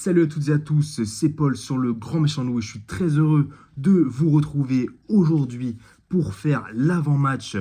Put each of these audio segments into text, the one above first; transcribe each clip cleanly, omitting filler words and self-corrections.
Salut à toutes et à tous, c'est Paul sur le Grand Méchant Loup et je suis très heureux de vous retrouver aujourd'hui pour faire l'avant-match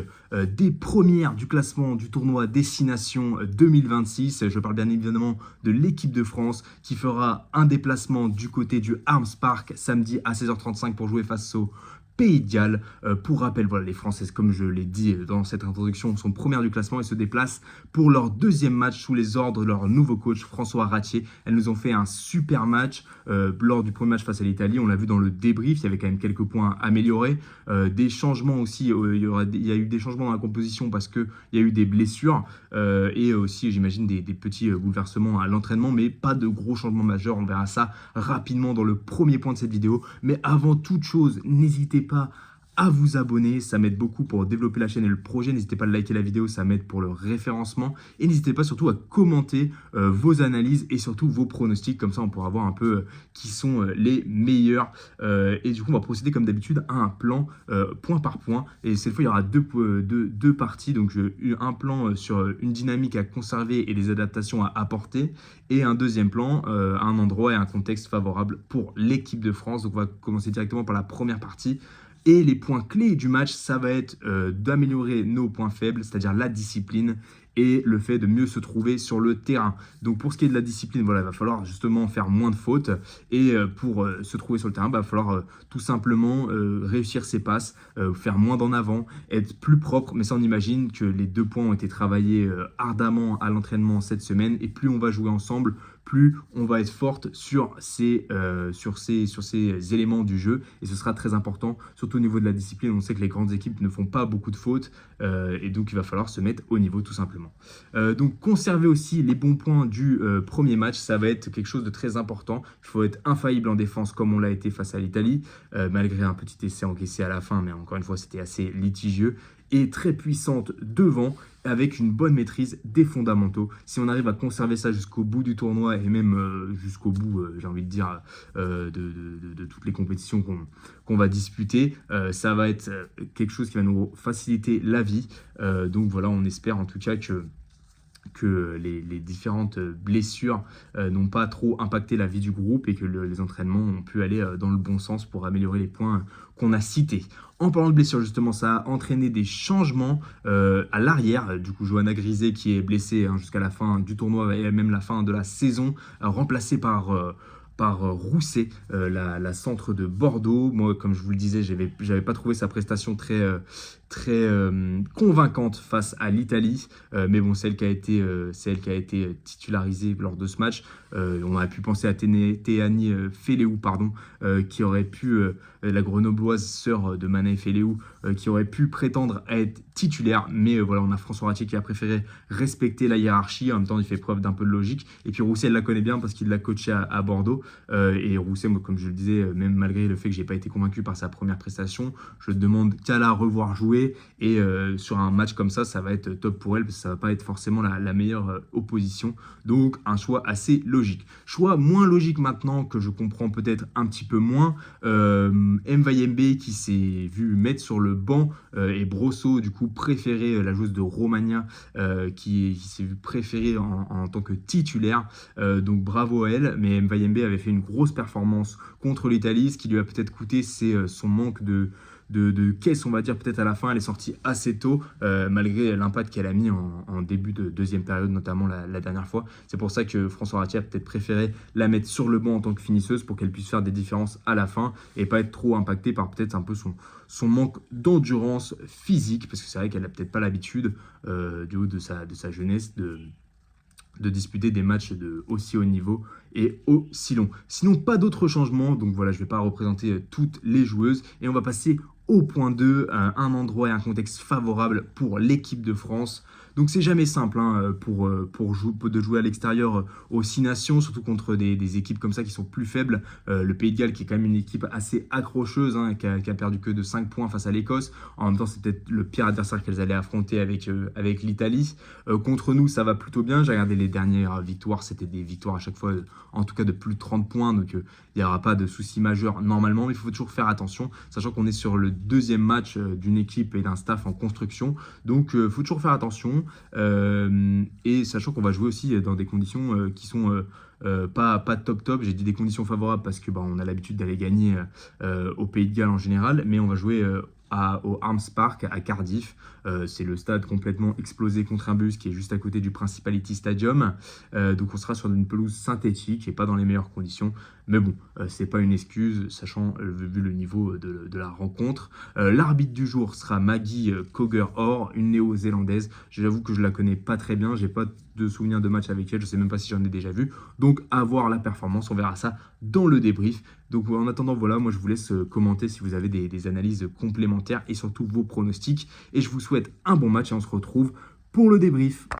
des premières du classement du tournoi Destination 2026. Je parle bien évidemment de l'équipe de France qui fera un déplacement du côté du Arms Park samedi à 16h35 pour jouer face au Pays de Galles. Pour rappel, voilà, les Françaises, comme je l'ai dit dans cette introduction, sont premières du classement et se déplacent pour leur deuxième match sous les ordres de leur nouveau coach François Ratier. Elles nous ont fait un super match lors du premier match face à l'Italie. On l'a vu dans le débrief, il y avait quand même quelques points améliorés. Des changements aussi, il y a eu des changements dans la composition parce qu'il y a eu des blessures et aussi, j'imagine, des petits bouleversements à l'entraînement, mais pas de gros changements majeurs. On verra ça rapidement dans le premier point de cette vidéo. Mais avant toute chose, n'hésitez pas à vous abonner, ça m'aide beaucoup pour développer la chaîne et le projet. N'hésitez pas à liker la vidéo, ça m'aide pour le référencement. Et n'hésitez pas surtout à commenter vos analyses et surtout vos pronostics. Comme ça, on pourra voir un peu qui sont les meilleurs. Et du coup, on va procéder comme d'habitude à un plan point par point. Et cette fois, il y aura deux parties. Donc, un plan sur une dynamique à conserver et des adaptations à apporter. Et un deuxième plan, un endroit et un contexte favorable pour l'équipe de France. Donc, on va commencer directement par la première partie. Et les points clés du match, ça va être d'améliorer nos points faibles, c'est-à-dire la discipline et le fait de mieux se trouver sur le terrain. Donc pour ce qui est de la discipline, voilà, il va falloir justement faire moins de fautes. Et pour se trouver sur le terrain, il va falloir tout simplement réussir ses passes, faire moins d'en avant, être plus propre. Mais ça, on imagine que les 2 points ont été travaillés ardemment à l'entraînement cette semaine. Et plus on va jouer ensemble, plus on va être forte sur ces éléments du jeu. Et ce sera très important, surtout au niveau de la discipline. On sait que les grandes équipes ne font pas beaucoup de fautes. Et donc, il va falloir se mettre au niveau tout simplement. Donc, conserver aussi les bons points du premier match, ça va être quelque chose de très important. Il faut être infaillible en défense comme on l'a été face à l'Italie, malgré un petit essai encaissé à la fin. Mais encore une fois, c'était assez litigieux. Et très puissante devant, avec une bonne maîtrise des fondamentaux. Si on arrive à conserver ça jusqu'au bout du tournoi et même jusqu'au bout, j'ai envie de dire, de toutes les compétitions qu'on va disputer, ça va être quelque chose qui va nous faciliter la vie. Donc voilà, on espère en tout cas que les différentes blessures n'ont pas trop impacté la vie du groupe et que les entraînements ont pu aller dans le bon sens pour améliorer les points qu'on a cités. En parlant de blessures, justement, ça a entraîné des changements à l'arrière. Du coup, Johanna Grisé, qui est blessée jusqu'à la fin du tournoi et même la fin de la saison, remplacée par Rousset, la centre de Bordeaux. Moi, comme je vous le disais, j'avais pas trouvé sa prestation très convaincante face à l'Italie. Mais bon, c'est elle qui a été titularisée lors de ce match. On aurait pu penser à Théani Féléou, qui aurait pu, la grenobloise sœur de Mané Féléou, qui aurait pu prétendre à être titulaire. Mais voilà, on a François Ratier qui a préféré respecter la hiérarchie. En même temps, il fait preuve d'un peu de logique. Et puis Rousset, elle la connaît bien parce qu'il l'a coaché à Bordeaux. Et Rousset, moi, comme je le disais, même malgré le fait que je n'ai pas été convaincu par sa première prestation, je ne demande qu'à la revoir jouer. Et sur un match comme ça va être top pour elle parce que ça ne va pas être forcément la meilleure opposition. Donc, un choix assez logique. Choix moins logique maintenant que je comprends peut-être un petit peu moins. Mvayembe qui s'est vu mettre sur le banc et Brosso, du coup, préféré, la joueuse de Romagna, qui s'est vu préférée en tant que titulaire. Donc, bravo à elle. Mais Mvayembe avait fait une grosse performance contre l'Italie. Ce qui lui a peut-être coûté, c'est son manque de caisse, on va dire, peut-être à la fin. Elle est sortie assez tôt, malgré l'impact qu'elle a mis en début de deuxième période, notamment la dernière fois. C'est pour ça que François Ratier a peut-être préféré la mettre sur le banc en tant que finisseuse pour qu'elle puisse faire des différences à la fin et pas être trop impactée par peut-être un peu son manque d'endurance physique, parce que c'est vrai qu'elle n'a peut-être pas l'habitude, du haut de sa jeunesse, de disputer des matchs de aussi haut niveau et aussi long. Sinon, pas d'autres changements, donc voilà, je ne vais pas représenter toutes les joueuses et on va passer au point 2, un endroit et un contexte favorable pour l'équipe de France. Donc c'est jamais simple de jouer à l'extérieur aux 6 nations, surtout contre des équipes comme ça qui sont plus faibles. Le Pays de Galles qui est quand même une équipe assez accrocheuse, qui a perdu que de 5 points face à l'Écosse. En même temps, c'est peut-être le pire adversaire qu'elles allaient affronter avec l'Italie. Contre nous, ça va plutôt bien. J'ai regardé les dernières victoires, c'était des victoires à chaque fois, en tout cas de plus de 30 points. Donc il n'y aura pas de soucis majeurs normalement, mais il faut toujours faire attention, sachant qu'on est sur le deuxième match d'une équipe et d'un staff en construction. Donc il faut toujours faire attention. Et sachant qu'on va jouer aussi dans des conditions qui sont pas top. J'ai dit des conditions favorables parce que on a l'habitude d'aller gagner au Pays de Galles en général, mais on va jouer au Arms Park à Cardiff. C'est le stade complètement explosé contre un bus qui est juste à côté du Principality Stadium. Donc on sera sur une pelouse synthétique et pas dans les meilleures conditions. Mais bon, c'est pas une excuse, sachant vu le niveau de la rencontre. L'arbitre du jour sera Maggie Coger-Orr, une néo-zélandaise. J'avoue que je la connais pas très bien, j'ai pas de souvenirs de match avec elle, je sais même pas si j'en ai déjà vu. Donc à voir la performance, on verra ça dans le débrief. Donc en attendant, voilà, moi je vous laisse commenter si vous avez des analyses complémentaires et surtout vos pronostics. Et je vous souhaite un bon match et on se retrouve pour le débrief.